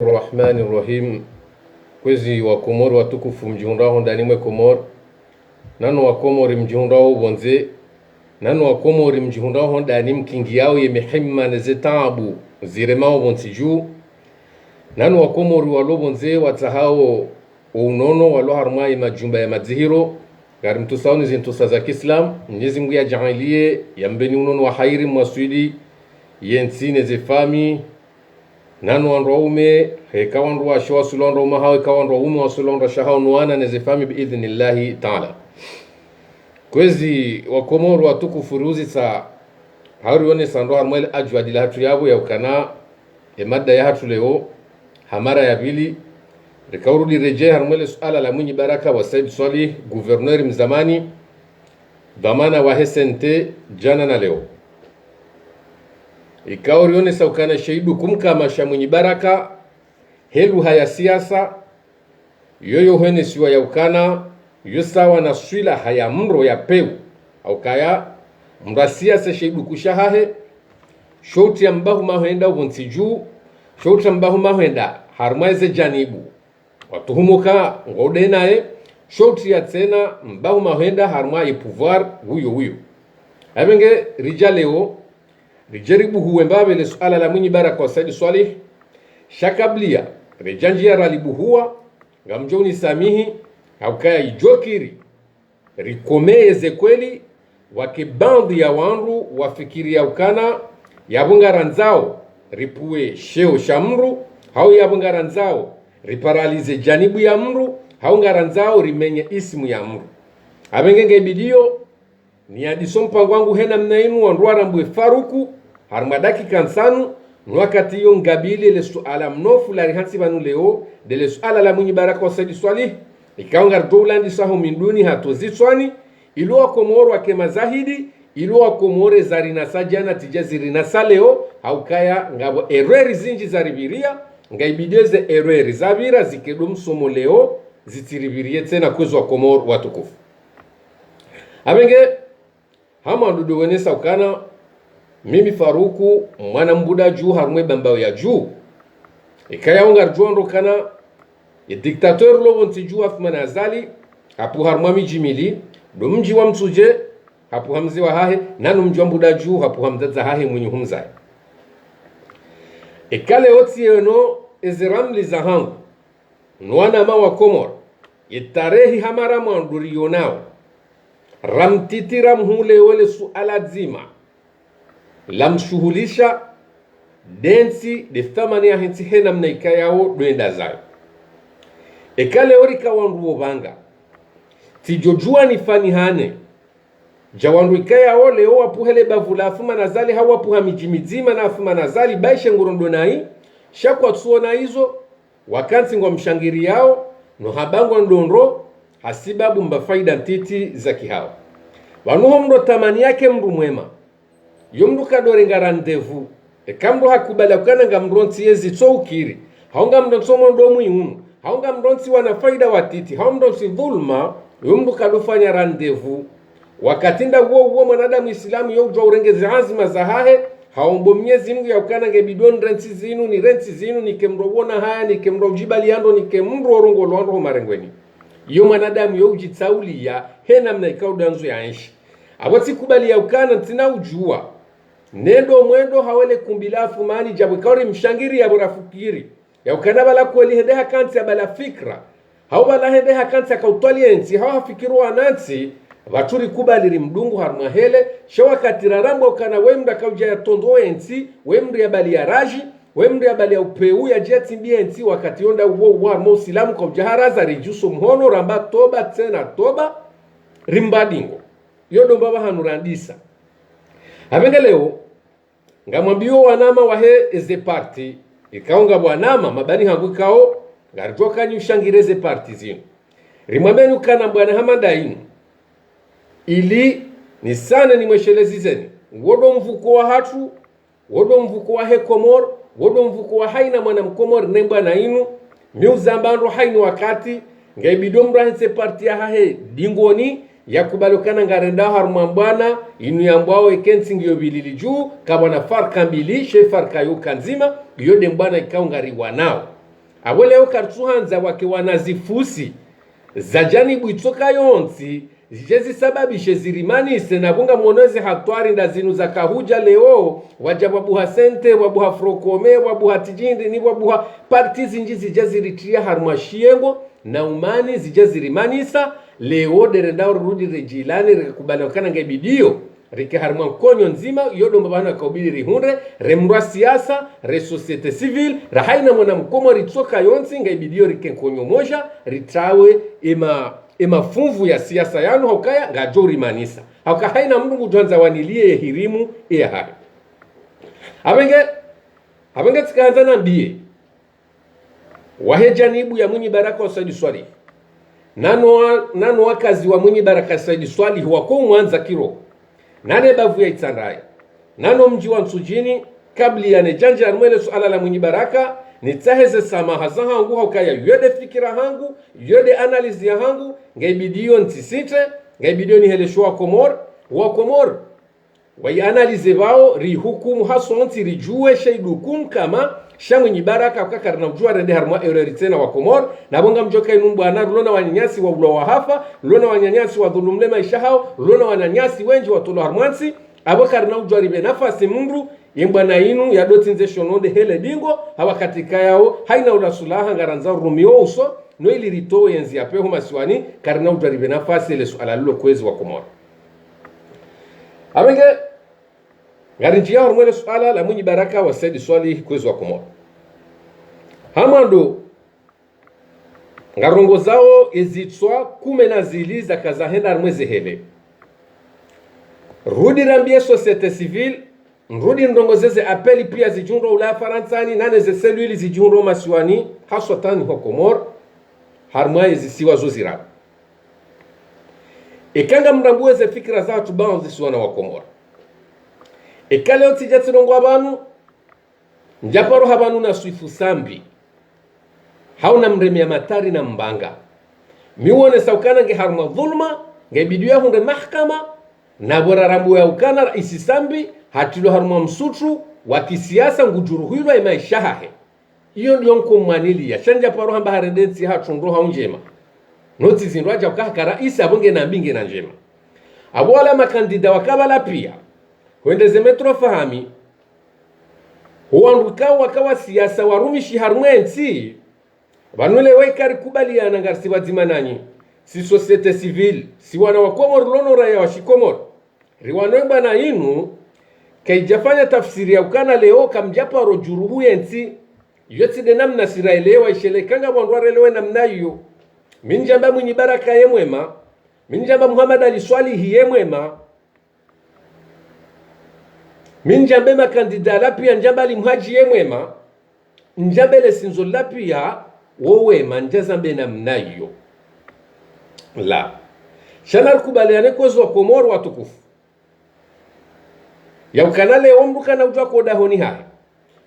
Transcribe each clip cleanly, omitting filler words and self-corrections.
Rahmani Rahim. Kwezi wa Komoro watukufu mjihundaho ndani mwe Komoro. Nano wa Komori mjihundaho bonze. Nano wa Komori mjihundaho ndani mkingi yao yemehimma nezetabu ziremao bonsiju. Nano wa Komori walo bonze watahao unono walo harmai majumba ya madzihiro. Gari mtusauni zintusa za Kislam. Mnyezi Mungu ya jahiliye ya mbeni unono wa hairi mwaswidi yensine zefami. Nanu wanroume heka wanru wa shawa sulonro mahawe ka wanroume wa sulonro shahao nuana nezefami biidhnillahi ta'ala. Kwezi wa Komoro watukufu ruzi sa haurione sando harmwele ajwa dila hatu yabo ya ukana emada ya hatu leo hamara ya bili rikaurudi reje harmwele suala la mwinyi baraka wa Said Swalih gouverneur mzamani dhamana wa SNT jana na leo ikaurione saukana shaidu kumkamasha mwenye baraka helu haya siasa yoyo hwene siwa ya ukana yosawa na swila haya mro ya peu au kaya mra siasa shaidu kushahahe shouti ambahu mahuenda ubuntiju shouti ambahu mahuenda harmaize janibu watuhumuka ngode nae shouti ya tena mbahu mahuenda harmai pouvoir huyo abenge rijaleo rijaribu huwembabe le suala la mwinyi baraka wa Said Swalih shakablia rejanjia ralibuhua ngamjoni samihi haukaya ijokiri rikomeze kweli wake bandi ya wanru wafikiri ya ukana yabungaranzao ripue sheo shamru hau yabungaranzao riparalize janibu ya mru hau ngaranzao rimenye ismu ya mru abengenge bidio ni adiso mpango wangu hena mnainu wanruara mbwe faruku harmadaki kansanu nwakati yo ngabili le suala mnofu la rihansi banu leo de le suala la mwinyi baraka wa Said Swalih ikaunga dolandi saho minduni hatozitswani iluwa Komoro wake mazahidi iluwa Komore zarina sajana tijazirina saleo haukaya ngabo errori zinji zaribiria ngaibideze errori zabira zikedum somo leo zitiribirie tena kwezo wa Komoro watukufu abenge hama ndudu wenesa ukana mimi Faruku mwana mbuda juu harumwe bambao ya juu ikaya ungar juandro kana ya diktateur lo wonti juu afumana azali hapu harumwa mijimili do mji wa msuje hapu hamzi wa hahe nanu mji wa mbuda juu hapu hamdaza hahe mwenye humzai ikale oti yeno eziramli za hangu nwana ma wa Komoro itarehi hamara mwanduri yonao ramtitira mhule wele suala zima lamshuhulisha densi de thamani ya hinti hena mnaika yao doenda zayo ekale orika wanruo banga tijojua ni fani hane jawanru ikaya o leo wapuhele bavula afuma nazali hawa puha mijimizima na afuma nazali baishe ngurondo nai shakwa tsuona hizo wakansi ngwa mshangiri yao no habangu ndonro hasibabu mbafaida ntiti za kihao wanuho mro tamani yake mru mwema yomdu kadore nga rendezvous ekamdo hakubala kana ngamronti yezi tsokiri haunga mndonso mondo muyunu haunga mndonsi wana faida watiti haumndonsi dhulma yomdu kadofanya rendezvous wakatinda huo mwanadamu Islamu yojwa urengeze azima za hahe haombo Mwenyezi Mungu yakana ngebidon renti zinu ni renti zinu ni kemrobona haya ni kemrojibali ando ni kemro rongo londo marengweni yo mwanadamu yojitsauli ya hena mna ikaudanzo ya enshi abati kubali ya ukana tina ujua nendo mwendo hawele kumbilafu mani jabu kauri mshangiri ya burafukiri ya ukana bala kweli hedeha kanti ya bala fikra hau bala hedeha kanti ya kautwali enti hawa fikiru wananti waturi kubali rimdungu harmahele shawa katirarambo ukana wemda kauja ya tondo enti wemda ya bali ya raji wemda ya bali ya upeu ya jeti mbi enti wakati yonda uwo mo silamu kauja haraza rijuso mhono ramba toba tena toba rimbadingo yodo mbaba hanurandisa habenge leo ngamwambio wanama wahe eze party ikaunga bwanama mabani hangu kao ngaritoka nyushangireze party zinu rimwambenu kana bwana hamadainu ili ni sana ni mweshelezi zeni wodo mvuko wa hatu wodo mvuko wa he Komoro wodo mvuko wa haina mwana mkomoro nemba na inu miuzambandro hainu wakati ngaibidomra hese party ya hahe dingoni yakubalukana ngarenda harumambwana inu yambwao ekensi ngiyo bilili juu kabwana farka mbili she farka yuka nzima yode mbwana ikaungariwa nao abo leo kartuhanza wake wanazifusi za janibu itoka yonsi jezi sababishe zirimanise na bunga mwoneze hatwari nda zinu za kahuja leo waja wabuha sente wabuha frokome wabuha tijindi ni wabuha parti zinji zijazi ritria harma shiengo na umani zijazi rimanisa leo derendao rudi rejilani rekubali wakana nge bidio rike harma konyo nzima yodo mbabana kaubili rihunre remrua siasa re societe civil rahaina mwana mkomo ritsoka yonsi nge bidio rike konyo moja ritrawe ima funvu ya siasa yanu haukaya ngajori manisa hauka haina mndu mjuanza wanilie hirimu iya hari abenge tikaanza na mbie wahejanibu ya Mwinyi Baraka wa Said Swalih nano wakazi wa Mwinyi Baraka Said Swalih wako mwanza kiro nane bavu ya Itsandaye nano mji wa Nsujini kabli ya nejanja armwele suala la Mwinyi Baraka nitaheze samaha za hangu haukaya yode fikira hangu yode analizi ya hangu ngaibidio ntisite ngaibidio ni helesho wa komor wa analize bao rihukumu haso nti rijue shaidukum kama sha Mwinyi Baraka wakakarina ujua rende harma ereritena wa komor na bonga mjoka inumbu ana rulona wanyanyasi wa ulo wa hafa rulona wanyanyasi wa dhulumlema ishahao rulona wanyanyasi wenji wa tolo harmansi abokarina ujua ribe nafasi mundu yembwana inu ya dotinze shononde hele dingo hawa katika yao haina urasulaha ngaranza rumio uso no ili rito yenzi ya peho masiwani karina ujaribe nafasi ile suala lilo kwezi wa komora abenge ngarinji ya hormone suala la Mwinyi Baraka wa Said Swalih kwezi wa komora hamando ngarongo zao ezitswa kume na zili za kazahenda mwezi hele rudi rambie societe civile nrudi ndongozeze apeli pia zijundo ula Faransani nane ze seluli zijundo masiwani haswatani ho Komor harmaye zisiwa zozira ekanga mrambuwe ze fikira za watu bao zisiwana wa Komor ekale otijati rongo abanu njaparo habanu na suifu sambi hauna mremia matari na mbanga miwone saukana nge harma dhulma nge biduya hunde mahkama na bora rambu ya ukana isi sambi hatilo haruma msutru wa kisiasa ngujuruhirwa ima ishahahe iyo ndiyo mkomwanili ya shanja paro hamba harendensi hachundro haunjema noti zinrwaja ukahaka raisi abonge na mbinge na njema abo wala makandida wakabala pia huendeze metro fahami huandukao wakawa siasa warumishi harumwensi vanule waikari kubaliana ngarsi wazima nanyi si societe civile si wana wa Komor lono raya wa shikomor riwanoemba na inu kaijafanya tafsiri ya ukana leo kamjapa rojuruhu yensi yotsi de namna siraelewa ishelekanga mwandwarelewe namna hiyo minjamba Mwinyi Baraka yemwema minjamba Muhammad Ali Swalih yemwema minjambe makandida lapia njamba Ali Mhaji yemwema njambele sinzo lapia wowema njazambe namna hiyo la shanar kubaliane kwezo wa Komoro watukufu ya ukanale omruka na ujwa koda honi hahe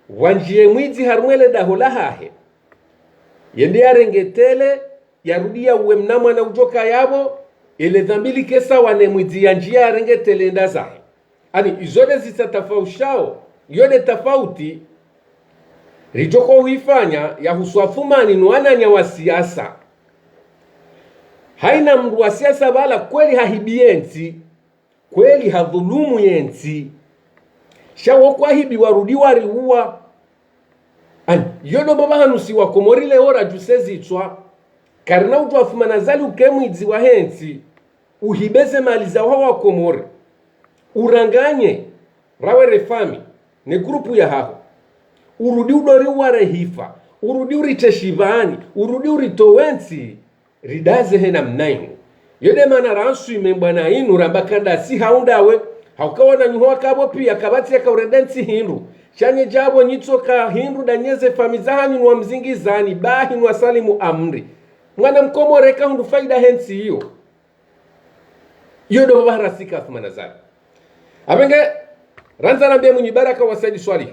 wanjie mwizi harumwele dahola hahe yende arengetele yarudia uwe mnamwa na ujoka yabo ele dhambili kesa wane mwizi ya njia arengetele nda zahe ani izode zisa tafaushao yode tafauti rijoko huifanya ya huswafumani nuananya wa siasa haina mdu wa siasa bala kweli hahibiensi kweli hadhulumu yensi shawo kwa hibi warudi wariua yodo baba hanusi wa Komori le ora jusezi itwa karna utu afumana zali ukemwizi wa hensi uhibeze mali za wa Komori uranganye rawe refami ne grupu ya haho urudi udori warehifa urudi uriteshivani urudi uritowensi ridaze hena mnainu yode mana ransu imembana inu rambakanda si haundawe haukawana nyuhwa kabo pia kabati ya kauredensi hindu chanye jabo nyitsoka hindu danyeze famizahani nwa mzingizani bahi nwa salimu amri mwana mkomoreka hundu faida hensi hiyo yodo baba rasika athumana zani abenge ranza nambia Mwinyi Baraka wa Said Swalih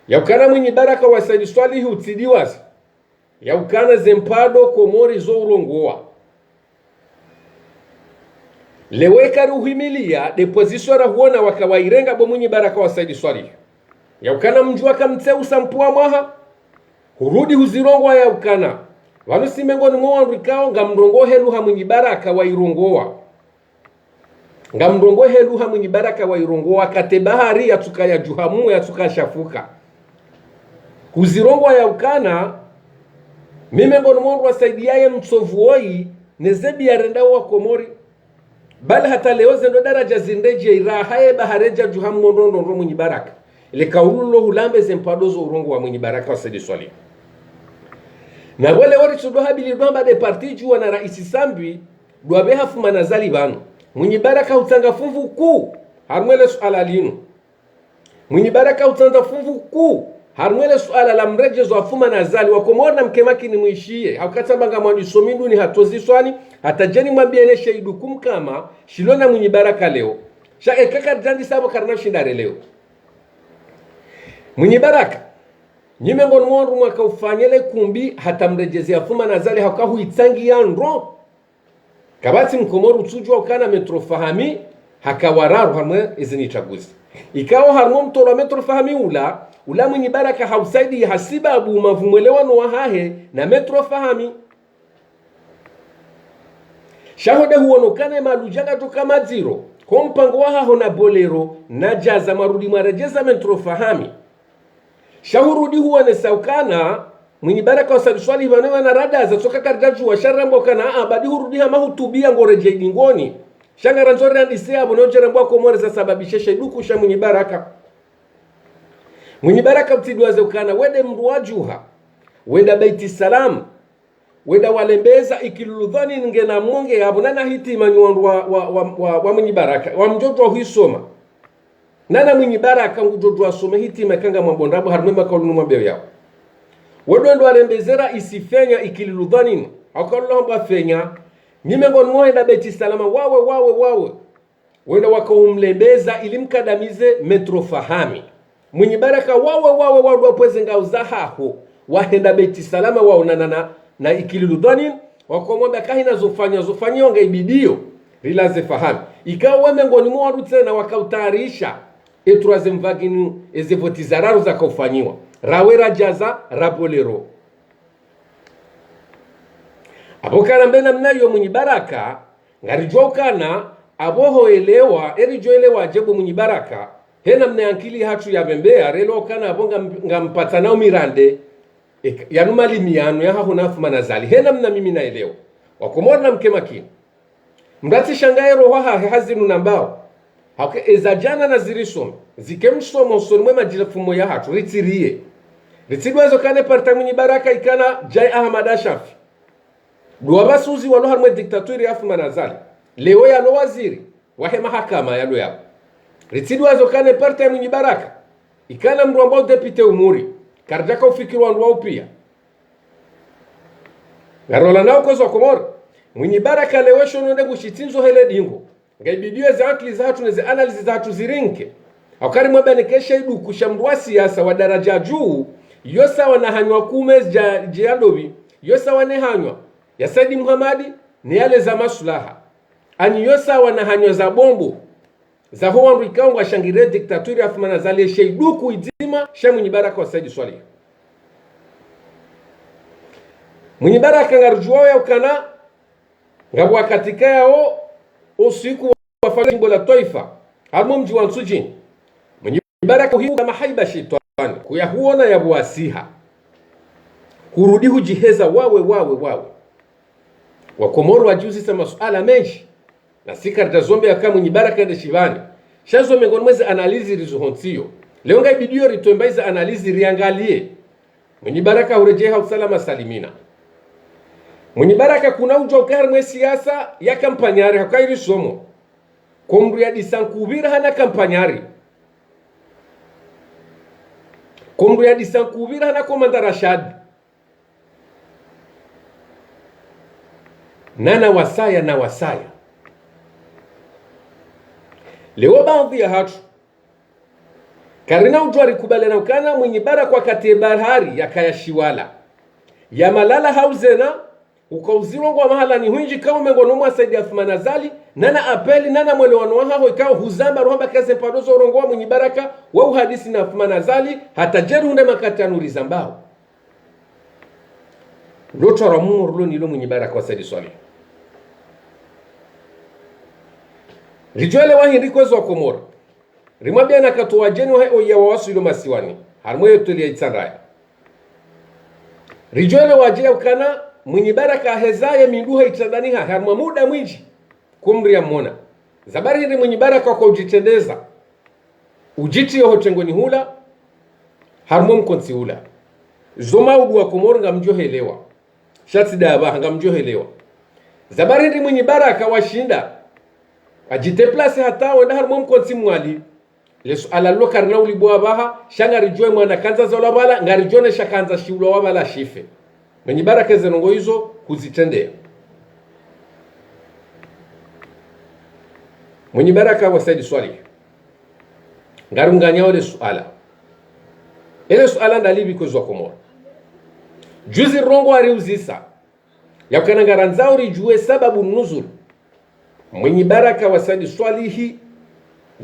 ya ukana Mwinyi Baraka wa Said Swalih utidiwazi ya ukana zempado Komori zo urongoa leweka ruhimilia deposisora huona wakawairenga bo Mwinyi Baraka wa Said Swalih ya ukana mjua kamteu sampua mwaha hurudi huzirongwa ya ukana wanu simengoni mwandu ikao ngamrongo heluha mwenye baraka wa irongoa ngamrongo heluha mwenye baraka wa irongoa kate bahari ya tuka ya juhamu ya tuka shafuka huzirongwa ya ukana mimengoni mwandu wasaidiaye mtsovuoi nezebi ya renda wa Komori bali hata leo zendo daraja zindeje irahaye bahareja juhamu ndondo mwenye baraka ile kaululo hulambe zempadozo urongo wa mwenye baraka wa Saidi Swali na wale wori tudoha bili dwamba de parti juwa na raisi Sambi duwabe hafu manazali banu mwenye baraka utanga funvu kuu harmwele suala linu mwenye baraka utanga funvu kuu harmwele suala la mrejezo wa fuma nazali wakomori na mkemaki ni muishie haukata banga mwani somindu ni hatozi swani hata jeni mwambie ne shaidu kumkama shilona mwenye baraka leo shake kaka jandi sabo karna shindare leo mwenye baraka nyimengoni mwandu mwaka ufanyele kumbi hata mrejezea fuma nazali hauka huitangi ya nro kabati mkomoru utujua ukana metrofahami haka wararu harmwe izini chaguzi ikawa harmo mtolo metrofahami ula mwenye baraka hausaidi hasibabu mavumwelewano wa hahe na metrofahami shahode huonokane malujanga toka maziro kwa mpango wa haho na bolero na jaza marudi marejeza metrofahami shahurudi huone saukana mwenye baraka wa Saidi Swali manewa na rada za toka karjaju wa sharambo kana abadi hurudi hama hutubia ngoreje ingoni shangara nzori andise abo nojera mbwa Komori za sababisha shaiduku sha mwenye baraka mtidwa zaukana wede mruajuha wenda Baiti Salam wenda walembeza ikiluludhani ngena monge abo nana hiti manyuandu wa mwenye baraka wa mjodo wa huisoma nana mwenye baraka ngujodo wa some hiti makanga mwambondabu harumema kaulunu mwambeo yao wedwendo walembezera isifenya ikiluludhani hakalulamba fenya nimengoni mwenda Baiti Salama wawe wenda wakaumlembeza ilimkadamize metrofahami mwenye baraka wawe wapweze ngauza haho wahenda Baiti Salama wao na ikiluludhani wakomwambia kahina zofanya onga ibidio rilaze fahami ikawa wemengoni mwandu tena wakautarisha eturaze mvaginu ezevotizararu za kaufanyiwa rawera jaza rabolero abokana mbena mnayo mwenye baraka ngarijwa ukana aboho elewa erijo elewa ajebu mwenye baraka hena mnayankili hatu ya bembea relo ukana abonga ngampatanao mirande yanumali miyanu ya hahu nafu manazali hena mna mimi naelewa wakomori na mkemakini mrati shangaye roha hazinu nambao hauke ezajana na zirisome zikemsoma usoni mwema jilafumo ya hatu ritiriye ritiriwezo kane parta mwenye baraka ikana Jai Ahmad Ashafi duwa basuzi walo harmwe diktaturi ya manazali leo ya lo waziri wahe mahakama ya lo ya ritiriwezo kane parta mwenye baraka ikana mru ambao depute umuri karjaka ufikiru wandu wao pia ngarola nao kozo Komori mwenye baraka lewesho nonde gushitinzo hele dingo ngaibidiwe za akli za hatu neze analizi za hatu zirinke haukari mwebe nekesha idu kushamdua siasa wa daraja juu yosa wanahanywa kumez jiadobi yosa wanehanywa ya Saidi Muhammadi ni yale za masulaha ani yosa wanahanywa za bombo za huwa mrikao wa shangire diktaturi afumana zali sheiduku idima sha mwenye baraka wa Saidi Swali mwenye baraka ngarujuwa ya ukana ngabwa katika yao usiku wafanya jimbo la Taifa harmo mji wa Nsujini mwenye baraka hiyo kama haiba shetani kuyahuona ya buasiha kurudi hujiheza wawe Wakomoro wajuzi sa masuala menshi na sikarta zombe ya kama mwenye baraka ya shivani shazo mengoni mwezi analizi rizuhontio leo ngai bidio ritoembaiza analizi riangalie mwenye baraka urejeha usalama salimina mwenye baraka kuna ujokar mwe siasa ya kampanyari hakairi somo komru ya disankubira hana kampanyari komru ya disankubira hana komanda Rashad na wasaya leo baadhi ya hatu karina ujwari kubalena ukana mwenye baraka wakati ya bahari ya kaya shiwala ya malala hauzena ukauzirwa kwa mahala ni huinji kama mengono mwa Saidi Afumanazali nana apeli nana mwelewano wa hao ikawa huzamba rohamba kaze mpadozo urongoa mwenye baraka wa uhadisi na Afumanazali hata jeru hunde makati anuri zambao lotora mumurlo nilo mwenye baraka wasadi swali rijwale wahi rikwezo wa komora rimwabia na katuwa jeni wahi oya wawasu ilo masiwani harmo yetu liya itsandaya rijwale wajia ukana mwenye baraka hezaya minduha itandaniha harmo muda mwinji kumri ya mwona zabari hili mwenye baraka kwa ujitendeza ujiti ya hotengoni hula harmo mkonsi hula zoma udu wa komora nga mjohelewa shati daba nga mjohelewa zabari hili mwenye baraka washinda ajiteplase hata wenda harmo mkonsi mwali lesu alalo karna ulibuwa baha shanga rijoe mwana kanza zola bala nga rijone shakanza shiulo wabala shife mwenye baraka zenongo hizo kuzitendea mwenye baraka wasaidi swali ngarunganya wale suala ele suala ndalibi kozwa komora juzi rongo ariuzisa yakana ngaranzao rijue sababu nuzul mwenye baraka wasaidi swalihi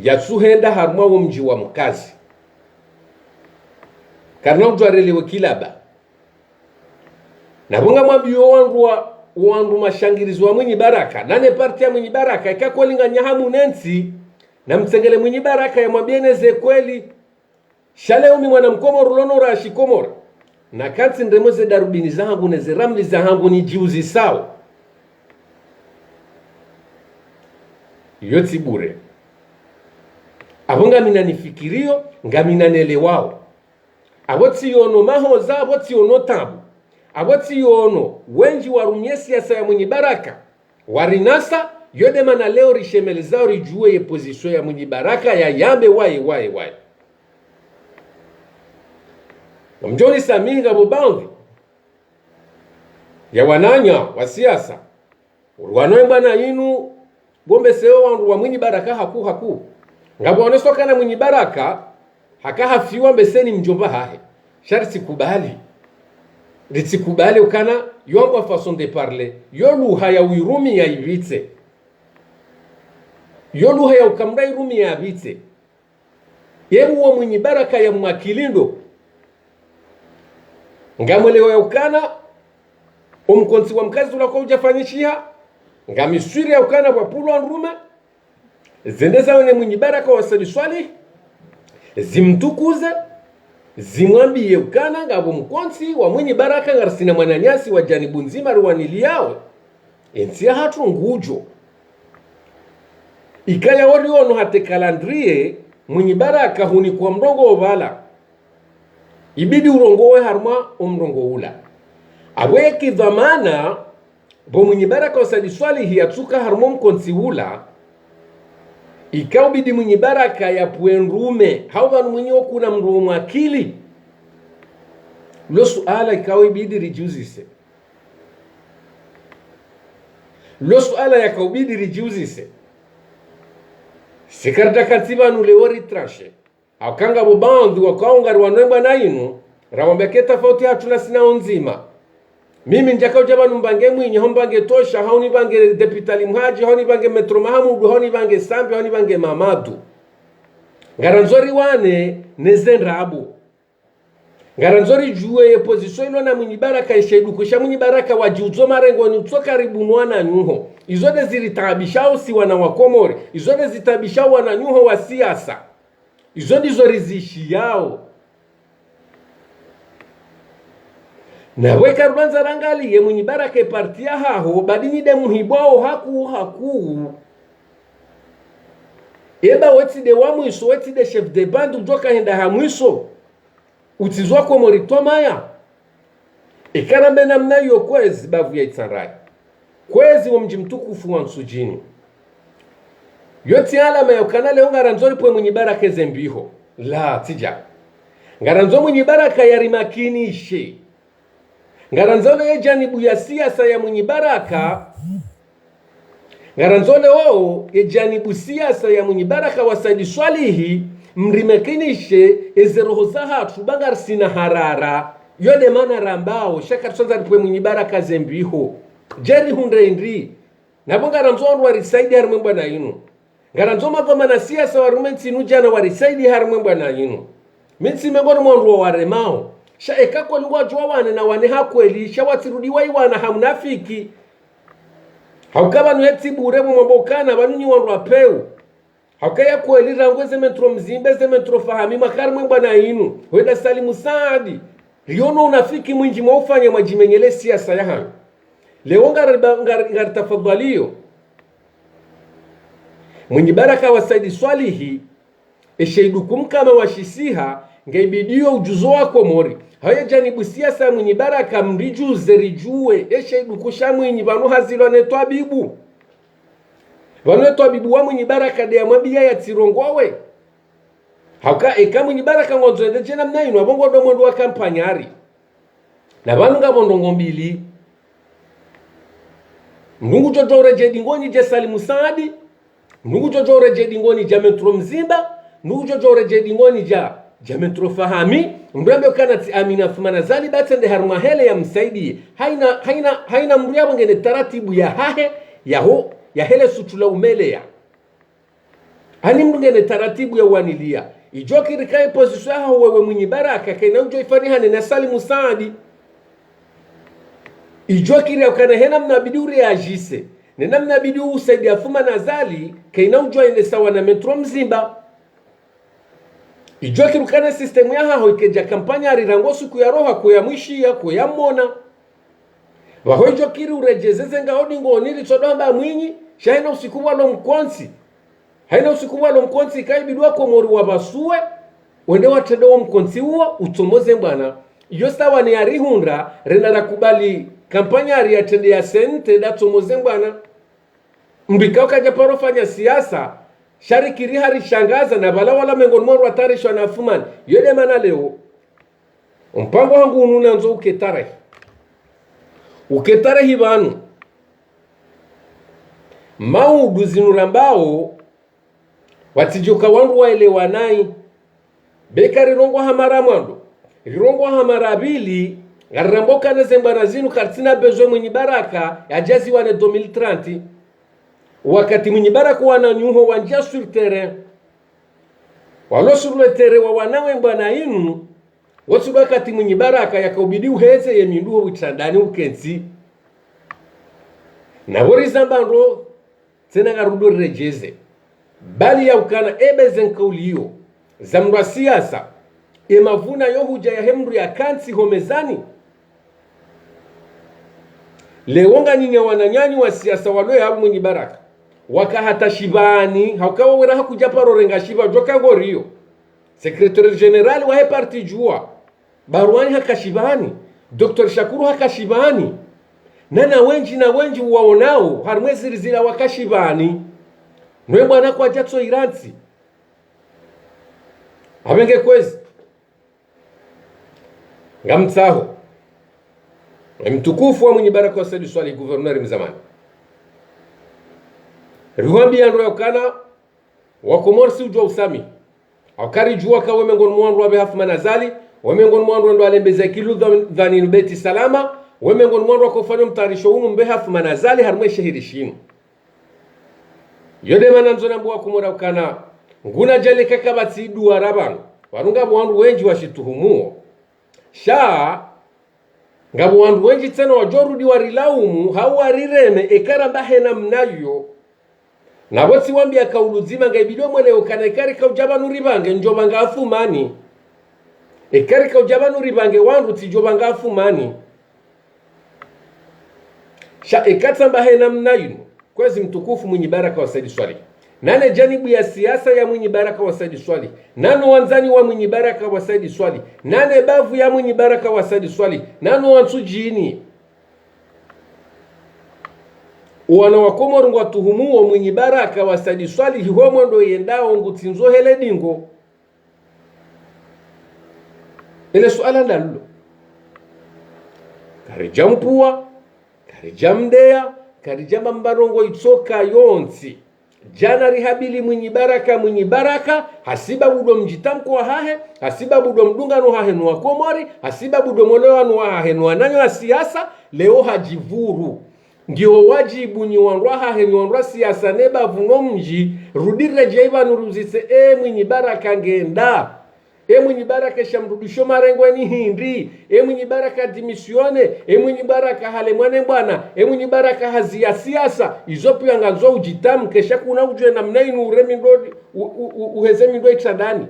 yatsuhenda harumwa wo mji wa mkazi karna ujwarelewe kilaba na bunga mwabio wandu mashangirizi wa mwenye baraka nane parti ya mwenye baraka ikakolinga nyahamu nensi na mtsengele mwenye baraka ya mwabieneze kweli shale umi mwana mkomoro lono rashi komora na kansi ndremoze darubini zahangu neze ramli zahangu ni jiuzi sao yoti bure abonga mina nifikirio nga mina nelewao aboti yono mahoza aboti yono tabu aboti yono wenji warumye siasa ya mwenye baraka warinasa yode mana leo rishemelezao rijue ye pozisyon ya mwenye baraka ya yambe wae mjoni saminga bobangi ya wananya wa siasa wanoemba na inu gombe seo wandu wa mwenye baraka haku ngabo onesoka na mwenye baraka hakahafiwa mbeseni mjomba hahe sharti kubali ritsikubali ukana yomba façon de parler yoluha ya wirumi ya ibitse yoluha ya ukamra irumi ya ibitse yebu wa mwenye baraka ya mwakilindo ngamwelewa ya ukana omkonsi wa mkazi ulako ujafanyishia ngamiswiri ya ukana wa pulu wa nrume zendeza wene mwenye baraka wa sadiswali zimtukuze zimwambie ukana ngabo mkonsi wa mwenye baraka ngarsina mwananyasi wa janibu nzima ruwaniliawe ensia hatu ngujo ikaya wari ono hate kalandrie mwenye baraka huni kwa mrongo obala ibidi urongowe harma omrongo ula abweki dhamana bo mwenye baraka wa sadiswali hiyatsuka harma mkonsi ula ikao bidi mwenye baraka ya puenrume hawa mwenye okuna mrumu akili lo suala ikao ibidi rijuzise lo suala ya kaubidi rijuzise sikarta katiba nulewori trashe akanga bobandu wakaongari wanemba na inu rawambeke tofauti hatuna sina onzima mimi njaka ujaba numbange mwinyi hombange tosha hauni bange deputali mhaji hauni bange metro mahamudu hauni bange sambi hauni bange mamadu ngaranzori wane nezenrabu ngaranzori juwe ye position ilo na mwenye baraka ishedu kusha mwenye baraka wajiuzo marengo ni utsoka ribu mwana nyuho izode ziritabishao si wana wakomori izode zitabishao wana nyuho wa siasa izode zorizishi yao na weka rubanza rangali ye mwenye baraka partia haho badini de muhibwao haku eba weti de wamwiso weti de chef de bande ujoka henda hamwiso utizwa kwa moritwa maya ikarambe namna yo kwezi bavu ya itsanrai kwezi wa mji mtukufu wa Nsujini yoti alama ya ukanale ngaranzori pwe mwenye baraka zembiho la tija ngaranzo mwenye baraka ya rimakinishe ngaranzole ye janibu ya siasa ya mwenye baraka ngaranzole wao ye janibu siasa ya mwenye baraka wasaidi swalihi mrimekinishe ezeroho za hatu bangar sina harara yode mana rambao shaka tsanza pwe mwenye baraka zembiho jeri hunde indri nabo ngaranzo warisaidi harumwe na inu ngaranzo mavama na siasa warumensi nujana warisaidi harumwe na inu mitsi mengoro mwandu wa waremao sha ekako lingwa jwa wane na wane hakweli sha watirudiwa iwana hamnafiki haukaba nweti bure mu mambokana banunyi wandu apeu haukaya kweli rangwe zemetro mzimbe zemetro fahami makari mwemba na inu wenda Salimu Saadi riono unafiki mwinji mwaufanya majimenyele siasa ya hanyu leo ngari tafadhalio mwenye baraka wa Saidi Swalihi esheidukum kama washisiha ngaibidio ujuzo wako mori haya janibu siasa mwenye baraka mrijuze rijue esheidukusha mwenye vanu hazilo netwa bibu vanu netwa bibu wa mwenye baraka de amwabia ya tirongwawe hauka eka mwenye baraka ngonzoende jena mnainu wabongo do mwendo wa kampanyari na vanu nga mondongo mbili mnungu jojo reje dingoni je Salimu Saadi mnungu jojo reje dingoni ja Metro Mzimba mnungu jojo reje dingoni ja Metro Fahami mbrembe kana ti Amina Fumana Zali batende haruma hele ya msaidi haina mriabo ngene taratibu ya hahe ya hele sutula umele hani mngene taratibu ya wanilia ijoki rikai position haho wewe mwenye baraka kaina ujo ifani hane na Salimu Saadi ijoki ya kana hena mnabidi ureagise nena mnabidi usaidia Fumana Zali kaina ujo ine sawa na Metro Mzimba ijoki rukana system ya haho ikeja kampanya rirango siku ya roha kuya mwishia kuya mona waho ijoki urejezeze ngaoni ngoni litsodomba mwinyi shaina usiku walo mkonsi haina usiku walo mkonsi kaibidwa ko mori wabasuwe wende watedo mkonsi huo utomoze bwana iyo sawa ni arihunda renara kubali kampanya ari atende ya sente datomoze bwana mbikao kaja parofanya siasa sharikiri hari shangaza na bala wala mengoni mwa watarishwa na Fumani yode mana leo mpango wangu ununanzo uketarehi vanu maudu zinurambao watijuka wangu waelewanai beka rirongwa hamara mwando rirongwa hamara abili ngaramboka nezembana zinu kartina bezwe mwenye baraka ya jazi wane 2030 wakati mwenye baraka wana nyuho wanja sur terrain walo sur le terrain wa wanawe mbana inu watu wakati mwenye baraka yakaubidi uheze yeminduho witandani ukensi na wori zambando tena ngarudo rejeze bali ya ukana ebeze nkauliyo zamrwa siasa emavuna yohuja ya hemru ya kansi homezani lewonga nyinyi wananyani wa siasa walwe habu mwenye baraka wakahata shibani haukawa wera hakuja parorenga shiba joka gorio secretary general wa parti jua Barwani hakashibani Dr. Shakuru hakashibani na wenji waonao harumwezi rizila wakashibani nwe bwana kwa jatso iransi abenge kwezi ngamtsaho mtukufu wa mwenye baraka wa Saidi Swalihi guverneur mzamani Ruhambi ya nroyokana wakomorsi ujwa usami akari jua kawe mengon mwandu wa behafu manazali wemengon mwandu ndo alembeze kilu dhaninu beti salama wemengon mwandu wa kufanya mtarisho unu mbehafu manazali harumwe shahirishinu yode mananzo nambu wa kumora ukana nguna jale kakabati duwa rabanu warunga mwandu wenji washituhumuo shaa ngabu wandu wenji tena wajorudi warilaumu hawarireme ekaramba hena mnayo na wotsi wambia kauluzima ngaibidio mwele ukana ikari kaujabanu ribange njoba ngafumani ikari kaujabanu ribange wandu tijoba ngafumani sha ikatsamba hena mnayo kwezi mtukufu mwenye baraka wa Saidi Swalihi nane janibu ya siasa ya mwenye baraka wa Saidi Swalihi nano wanzani wa mwenye baraka wa Saidi Swalihi nane bavu ya mwenye baraka wa Saidi Swalihi nano wansujini wana wakomoru ngwa tuhumuo mwenye baraka wa Saidi Swalihi homo ndo yendao ngutinzo hele dingo ile suala ndalulo karija mpua karija mdea karija mbarongo itsoka yonsi jana rihabili mwenye baraka hasiba budo mjitamko wa hahe hasiba budo mdungano hahe nuwa komori hasiba budo molewa nuwa hahe nuwa nanyo wa siasa leo hajivuru ndio wajibu ni wanrwa hahe ni wanrwa siasa neba vuno mji rudire jaiva nuruzise mwenye baraka ngenda mwenye baraka shamrudisho marengweni hindi, mwenye baraka dimisione, mwenye baraka hale mwane bwana, mwenye baraka hazia siasa izo pia ngazo ujitamu kesha kuna ujue namna inu uremi ndodi uhezemi ndo itadani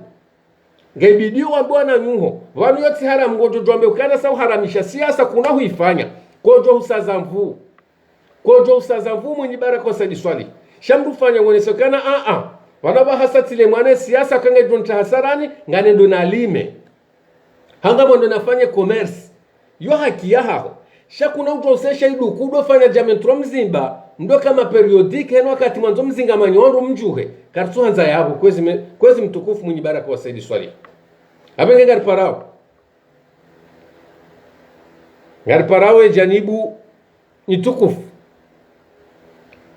ngebidi wa bwana nyuho wanu yote haram ngojo jombe ukana sa uharamisha siasa kuna huifanya kojo usaza mvu mwenye baraka wasadi swali shamdu fanya uonesokana wanaba hasatile mwane siasa kange donta hasarani ngane ndo nalime hanga ndo nafanye commerce yo haki ya hao shakuna utosesha idu kudo fanya jamentro mzimba ndo kama periodic heno wakati mwanzo mzinga manyondo mjuhe kartu hanza yabo kwezi mtukufu mwenye baraka wasaidi swali abenge ngari parao janibu nitukufu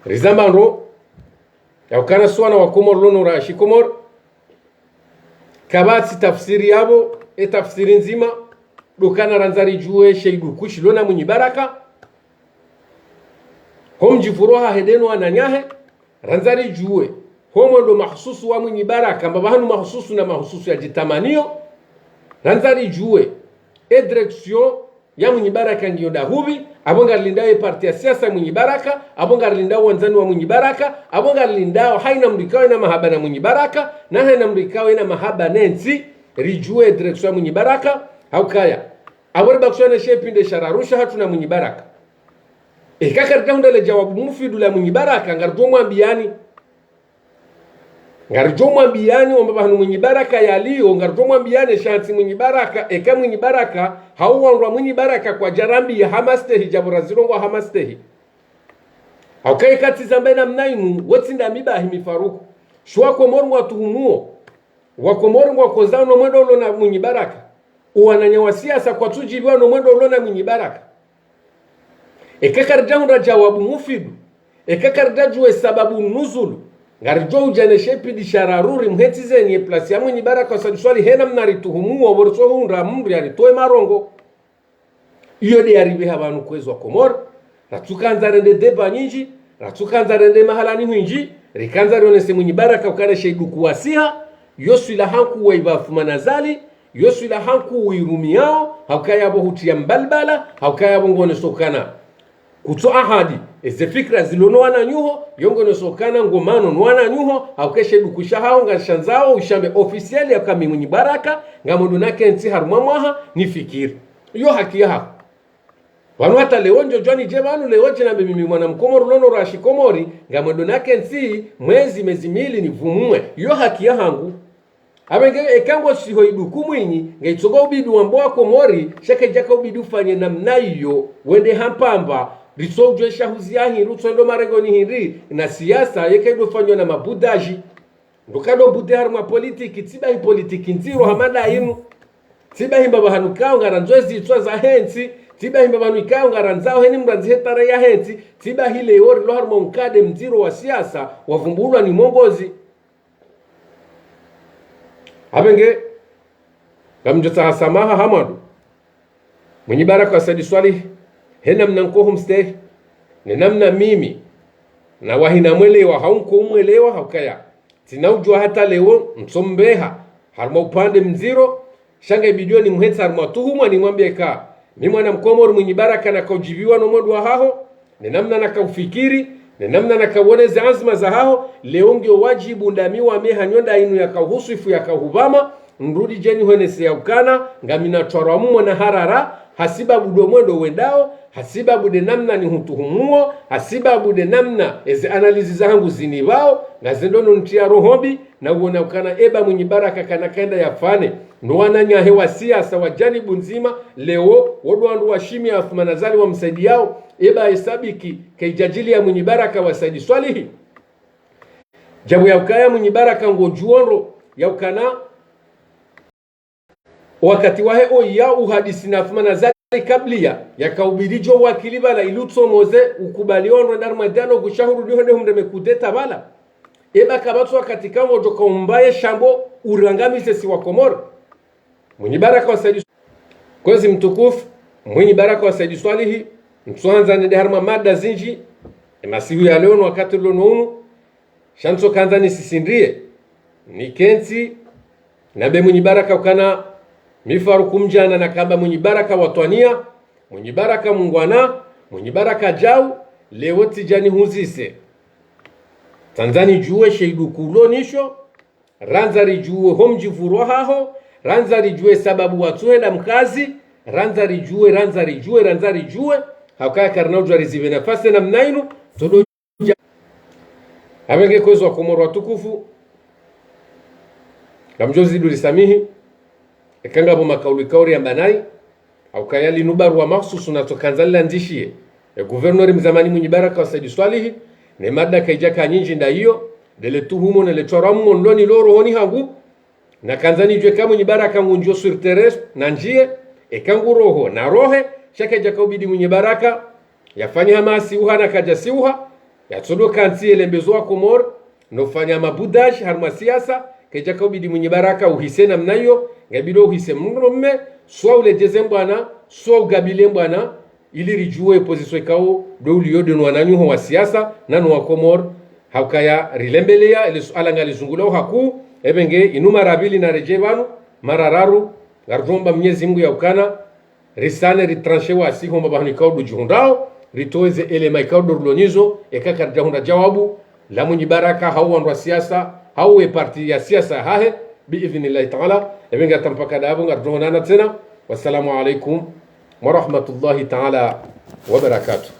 rizambando yaukana swana wa Komor lono rashi Komor kabati tafsiri yabo tafsiri nzima dukana ranzari juwe sheidu kushi lona mwenye baraka homjifuroha hedeno ananyahe ranzari juwe homo ndo mahsusu wa mwenye baraka mbabahanu mahsusu na mahsusu ya jitamanio ranzari juwe direction ya mwenye baraka ngiyo dahubi abonga lindawe parti ya siasa mwenye baraka abonga lindawe wanzani wa mwenye baraka abonga lindawe haina mrikawe na mahaba na mwenye baraka na haina mrikawe na mahaba nensi rijue direction ya mwenye baraka haukaya abori bakshone shepinde shararusha hatuna mwenye baraka kaka ritaunda le jawabu mufidu la mwenye baraka ngarjo mwambiani omba hanu mwenye baraka yaliyo ngarjo mwambiane shanti mwenye baraka eka mwenye baraka hauwanrwa mwenye baraka kwa jarambi ya hamastehi jabura zirongo hamastehi aukai kati zambe na mnaimu wotsinda mibahi mifaruku shwa Komor watuhumuo wa Komor wakozano mwendo ulona mwenye baraka uwananya wa siasa kwa tujibiwa no mwendo ulona mwenye baraka eka karjaunda jawabu mufidu eka karjajwe sababu nuzulu ngarijo ujane shepi di shararuri mhetize ni plasi ya mwenye baraka wasadiswali hena mnarituhumu wa borso hunda mri ya nitoe marongo iyo de yaribe habanu kwezo wa Komor ratukanza rende deba nyingi ratukanza rende mahalani huinji rikanza rionese mwenye baraka ukane sheidu kuwasiha yosu ila hanku wa ibafu manazali yosu ila hanku wa irumiao haukaya abo hutia mbalbala haukaya abo ngone sokana kuto ahadi eze fikra zilono wana nyuho yongo nesokana ngomano nwana nyuho haukeshe dukusha hao ngashanzao ushambe officiali ya kami mwenye baraka ngamondo nake nti harumamaha ni fikiri yo haki ya wanu hata leonjo jwani jebanu leonje na mimi mwana Mkomor lono rashi Komori ngamondo nake nti mezi mili ni vumue yo haki ya hangu abenge ekango siho iduku mwinyi ngaitsoga ubidu wamboa Komori shake jaka ubidu fanye namna hiyo wende hampamba risojwe shahuzi yahi rutsondo maregoni hindi na siasa yekedo fanywa na mabudaji ndukado budar ma politiki tiba hi politiki nziro hamada inu tiba hi baba hanukao ngaranzoezi itwa za hensi tiba hi baba hanukao ngaranzao heni mranzi hetare ya hensi tiba hi leori lo harmo mkade mziro wa siasa wavumbulwa ni mongozi abenge gamjota hasamaha hamadu mwenye baraka wasadi swali hena mnankohum steh ni namna mimi na wahina mwelewa haunko umwelewa haukaya tinaujua hata leo msombeha harma upande mziro shanga ibidio ni mhetsa harma tuhumwa ni mwambie ka ni mwana Mkomor mwenye baraka na kaujibiwa no mwendu wa haho ni namna na kaufikiri ni namna na kauoneze azma za haho leo ngeo wajibu ndamiwa meha nyonda inu ya kauhusifu ya kauhubama mrudi jeni hwenese ya ukana ngamina chwarwa mumo na harara hasiba budo mwendo wendao hasiba bude namna ni hutuhumuo hasiba bude namna eze analizi zangu zinibao na zendono ntia rohobi na uona ukana eba mwenye baraka kana kenda ya fane ndoana nya hewa siasa wa janibu nzima leo wodo wa shimi afumanazali wa msaidi yao eba hesabiki kaijajili ya mwenye baraka wa saidi swalihi jabu ya ukaya mwenye baraka ngojuonro ya ukana wakati wahe oya uhadisi na afumanazali kablia yakaubirijo wakili bala ilutso moze ukubalionro darmadano gushahuru dihonde humreme kudeta bala eba kabatso wakati kango joka umbaye shambo urangamise si wa Komor mwenye baraka wa saidi kwezi mtukufu mwenye baraka wa saidi swalihi mtsuanza nende harma mada zinji emasihu ya leono wakati lono unu shanso kanza nisisindrie ni kensi nabe mwenye baraka ukana mifaru kumjana na kamba mwenye baraka watwania mwenye baraka mungwana mwenye baraka jau leo tijani huzise Tanzani juwe sheidu kulonisho ranza rijuwe homjivurwa haho ranza rijuwe sababu watuhela mkazi ranza rijuwe hakaya karnaujwa rizive nafasi na mnainu todo Amenge kwezo wa Komoro watukufu Kamjozi dulisamihi Ekanga bo makauli kauri ya mbanai au kayali nubaru wa maksusu na tokanzalila ndishie Guvernori mzamani mwenye baraka wa Saidi Swalihi ne mada kaijaka nyinji nda hiyo dele tuhumo na letoramu nloni loro honi hangu na kanzani jwe kama mwenye baraka ngunjo sur terrestre na njie ekangu roho na rohe shaka jaka ubidi mwenye baraka yafanya hamasi uha na kajasi uha ya tsodo kanti elembezo wa Komoro no fanya mabudash harma siasa kejaka ubidi mwenye baraka uhisena mnayo ngabilo uhise mnume swa uleteze mbwana swa ugabile mbwana ili rijue position kao do uliode no wananyuho wa siasa nanu wa Komoro haukaya rilembelea ile suala ngalizungulao haku ebenge inuma rabili na rejevanu marararu garjomba Mwenyezi Mungu ya ukana risane ritranche wa siho mabahani kao do juhundao ritoeze ele maikao do lonizo ekaka jahunda jawabu la mwenye baraka hauwa siasa hauwe parti ya siasa hahe biidhnillahi ta'ala ebenge tampaka dabo garjona tena wassalamu alaikum wa rahmatullahi ta'ala wa barakatuh